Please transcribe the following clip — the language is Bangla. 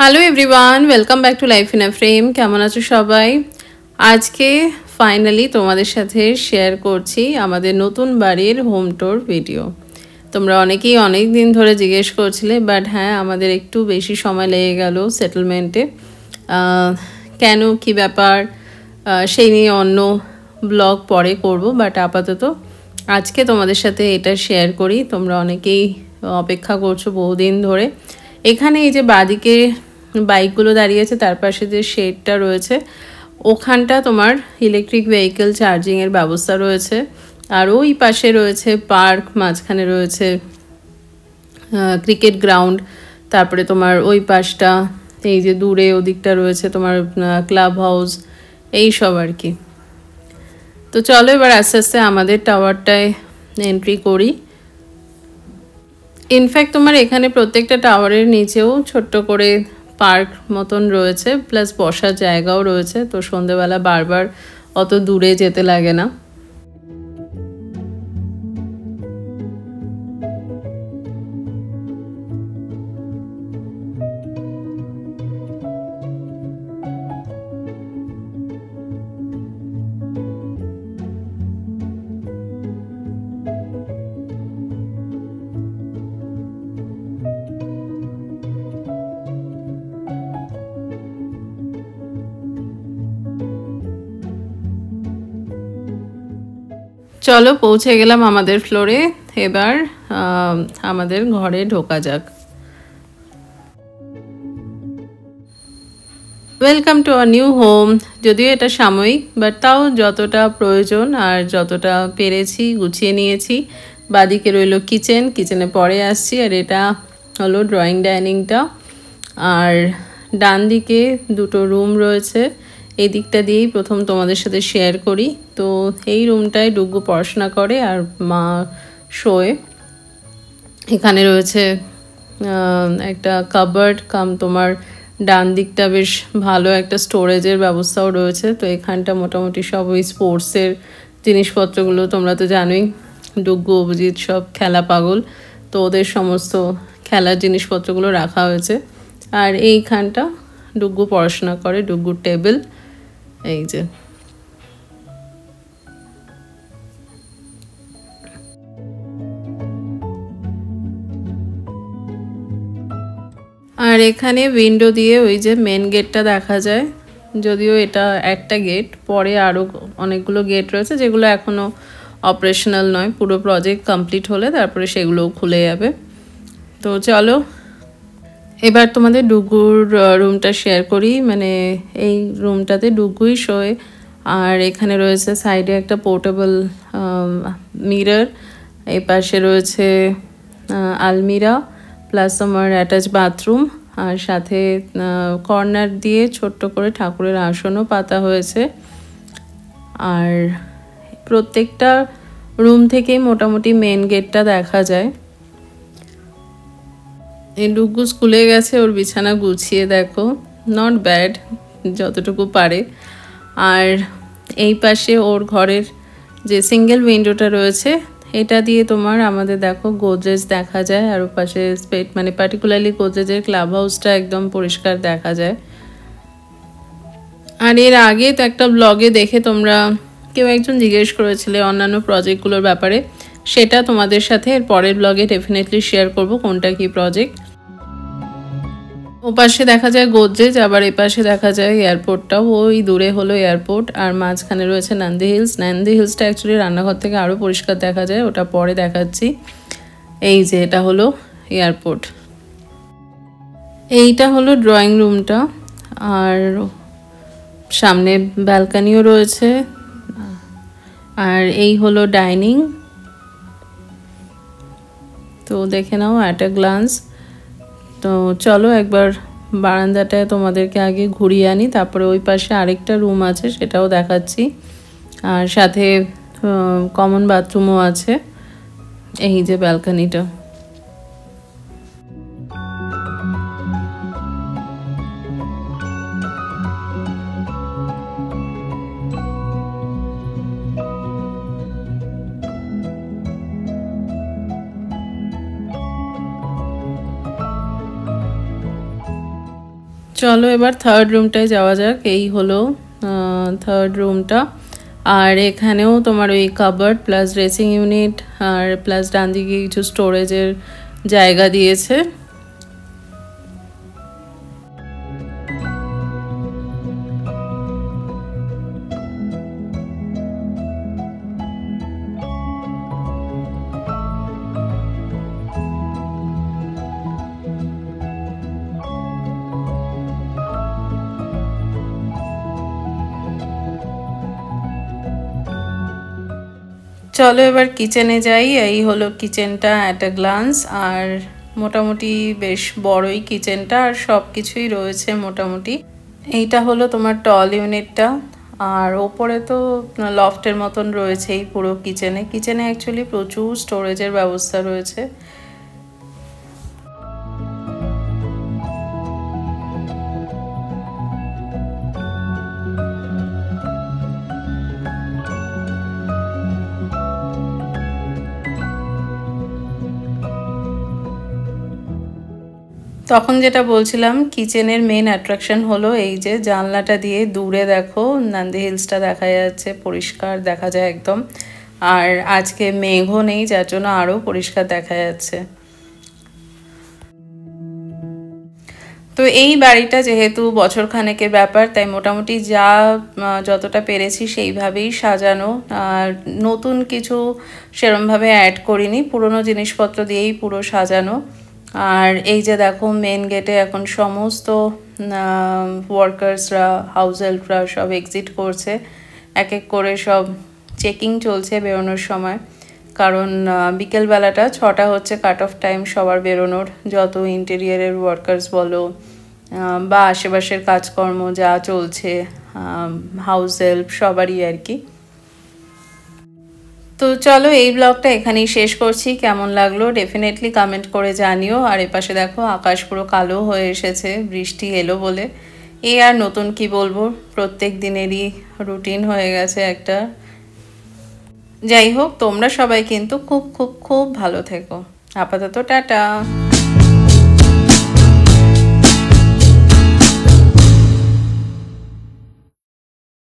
Hello everyone, welcome back to life in a frame. কেমন আছো সবাই? আজকে ফাইনালি তোমাদের সাথে শেয়ার করছি আমাদের নতুন বাড়ির হোম ট্যুর ভিডিও। তোমরা অনেকেই অনেক দিন ধরে জিজ্ঞেস করছিলে, বাট হ্যাঁ আমাদের একটু বেশি সময় লেগে গেল সেটেলমেন্টে। কেন, কি ব্যাপার, সেই নিয়ে অন্য ব্লগ পরে করব, বাট আপাতত আজকে তোমাদের সাথে এটা শেয়ার করি। তোমরা অনেকেই অপেক্ষা করছো বহুদিন ধরে। এখানে এই যে বাদিকে বাইকগুলো দাঁড়িয়েছে, তার পাশে যে শেডটা রয়েছে ওখানটা তোমার ইলেকট্রিক ভেহিকেল চার্জিংয়ের ব্যবস্থা রয়েছে। আর ওই পাশে রয়েছে পার্ক, মাঝখানে রয়েছে ক্রিকেট গ্রাউন্ড। তারপরে তোমার ওই পাশটা, এই যে দূরে ওদিকটা রয়েছে তোমার ক্লাব হাউস, এই সব আর কি। তো চলো এবার আস্তে আস্তে আমাদের টাওয়ারটায় এন্ট্রি করি। ইনফ্যাক্ট তোমার এখানে প্রত্যেকটা টাওয়ারের নিচেও ছোট্ট করে পার্ক মতন রয়েছে, প্লাস বসার জায়গাও রয়েছে। তো সন্ধেবেলা বারবার অত দূরে যেতে লাগে না। চলো পৌঁছে গেলাম আমাদের ফ্লোরে। এবার আমাদের ঘরে ঢোকা যাক। Welcome to a new home. যদিও এটা সাময়িক, বাট তাও যতটা প্রয়োজন আর যতটা পেরেছি গুছিয়ে নিয়েছি। বাদিকে রইল কিচেন, কিচেনে পরে আসছি। আর এটা হলো ড্রয়িং ডাইনিংটা। আর ডান দিকে দুটো রুম রয়েছে। এই দিকটা দিয়েই প্রথম তোমাদের সাথে শেয়ার করি। তো এই রুমটায় ডুগ্গু পড়াশোনা করে আর মা শোয়। এখানে রয়েছে একটা কাবার্ড কাম, তোমার ডান দিকটা বেশ ভালো একটা স্টোরেজের ব্যবস্থাও রয়েছে। তো এখানটা মোটামুটি সব ওই স্পোর্টসের জিনিসপত্রগুলো, তোমরা তো জানোই ডুগ্গু অভিজিৎ সব খেলা পাগল, তো ওদের সমস্ত খেলার জিনিসপত্রগুলো রাখা হয়েছে। আর এইখানটা ডুগ্গু পড়াশোনা করে, ডুগ্গুর টেবিল এই যে। আর এখানে উইন্ডো দিয়ে ওই যে মেন গেটটা দেখা যায়। যদিও এটা একটা গেট, পরে আরও অনেকগুলো গেট রয়েছে যেগুলো এখনও অপারেশনাল নয়। পুরো প্রজেক্ট কমপ্লিট হলে তারপরে সেগুলোও খুলে যাবে। তো চলো এবার তোমাদের ডুগ্গুর রুমটা শেয়ার করি। মানে এই রুমটাতে ডুগ্গুই শোয়। আর এখানে রয়েছে সাইডে একটা পোর্টেবল মিরর, এই পাশে রয়েছে আলমিরা, প্লাস আমার অ্যাটাচ বাথরুম। আর সাথে কর্নার দিয়ে ছোট্ট করে ঠাকুরের আসনও পাতা হয়েছে। আর প্রত্যেকটা রুম থেকেই মোটামুটি মেন গেটটা দেখা যায়। এই ডুগ্গু স্কুলে গেছে, ওর বিছানা গুছিয়ে দেখো, নট ব্যাড যতটুকু পারে। আর এই পাশে ওর ঘরের যে সিঙ্গেল উইন্ডোটা রয়েছে, এটা দিয়ে তোমার আমাদের দেখো গোদরেজ দেখা যায়। আর ওর পাশে মানে পার্টিকুলারলি গোদরেজের ক্লাব হাউসটা একদম পরিষ্কার দেখা যায়। আর এর আগে তো একটা ব্লগে দেখে তোমরা কেউ একজন জিজ্ঞেস করেছিলে অন্যান্য প্রজেক্টগুলোর ব্যাপারে, সেটা তোমাদের সাথে এর পরের ব্লগে ডেফিনেটলি শেয়ার করব কোনটা কি প্রজেক্ট। ও পাশে দেখা যায় গোদরেজ, আবার এ পাশে দেখা যায় এয়ারপোর্টটাও। ওই দূরে হলো এয়ারপোর্ট, আর মাঝখানে রয়েছে নান্দি হিলস। নান্দি হিলসটা অ্যাকচুয়ালি রান্নাঘর থেকে আরও পরিষ্কার দেখা যায়, ওটা পরে দেখাচ্ছি। এই যে এটা হলো এয়ারপোর্ট। এইটা হলো ড্রয়িং রুমটা, আর সামনে ব্যালকানিও রয়েছে। আর এই হলো ডাইনিং। তো দেখে নাও অ্যাট আ গ্লান্স। তো চলো একবার বারান্দাটায় তোমাদেরকে আগে ঘুরিয়ে আনি, তারপরে ওই পাশে আরেকটা রুম আছে সেটাও দেখাচ্ছি। আর সাথে কমন বাথরুমও আছে। এই যে ব্যালকানিটা। চলো এবার থার্ড রুমটায় যাওয়া যাক। এই হলো থার্ড রুমটা। আর এখানেও তোমার ওই কাবার্ড প্লাস ড্রেসিং ইউনিট আর প্লাস ডান দিকে কিছু স্টোরেজের জায়গা দিয়েছে। চলো এবার কিচেনে যাই। এই হলো কিচেনটা অ্যাট আ গ্লান্স। আর মোটামুটি বেশ বড়ই কিচেনটা, আর সব কিছুই রয়েছে মোটামুটি। এইটা হলো তোমার টল ইউনিটটা। আর ওপরে তো লফটের মতন রয়েছেই পুরো কিচেনে। কিচেনে অ্যাকচুয়ালি প্রচুর স্টোরেজের ব্যবস্থা রয়েছে। তখন যেটা বলছিলাম, কিচেনের মেন অ্যাট্রাকশন হলো এই যে জানলাটা দিয়ে দূরে দেখো নন্দী হিলসটা দেখা যাচ্ছে, পরিষ্কার দেখা যায় একদম। আর আজকে মেঘও নেই, যার জন্য আরও পরিষ্কার দেখা যাচ্ছে। তো এই বাড়িটা যেহেতু বছরখানেকের ব্যাপার, তাই মোটামুটি যতটা পেরেছি সেইভাবেই সাজানো। আর নতুন কিছু সেরমভাবে অ্যাড করিনি, পুরনো জিনিসপত্র দিয়েই পুরো সাজানো। আর এই যে দেখো মেন গেটে এখন সমস্ত ওয়ার্কার্সরা, হাউস হেল্পরা সব এক্সিট করছে। এক এক করে সব চেকিং চলছে বেরোনোর সময়। কারণ বিকেলবেলাটা 6টা হচ্ছে কাট অফ টাইম সবার বেরোনোর, যত ইন্টেরিয়ারের ওয়ার্কার্স বলো বা আশেপাশের কাজকর্ম যা চলছে, হাউস হেল্প সবারই আর কি। তো চলো এই ব্লগটা এখানেই শেষ করছি। কেমন লাগলো ডেফিনেটলি কমেন্ট করে জানিও। আর এপাশে দেখো আকাশ পুরো কালো হয়ে এসেছে, বৃষ্টি এলো বলে। এই আর নতুন কি বলবো, প্রত্যেক দিনেরই রুটিন হয়ে গেছে একটা। যাই হোক, তোমরা সবাই কিন্তু খুব খুব খুব ভালো থেকো। আপাতত টাটা।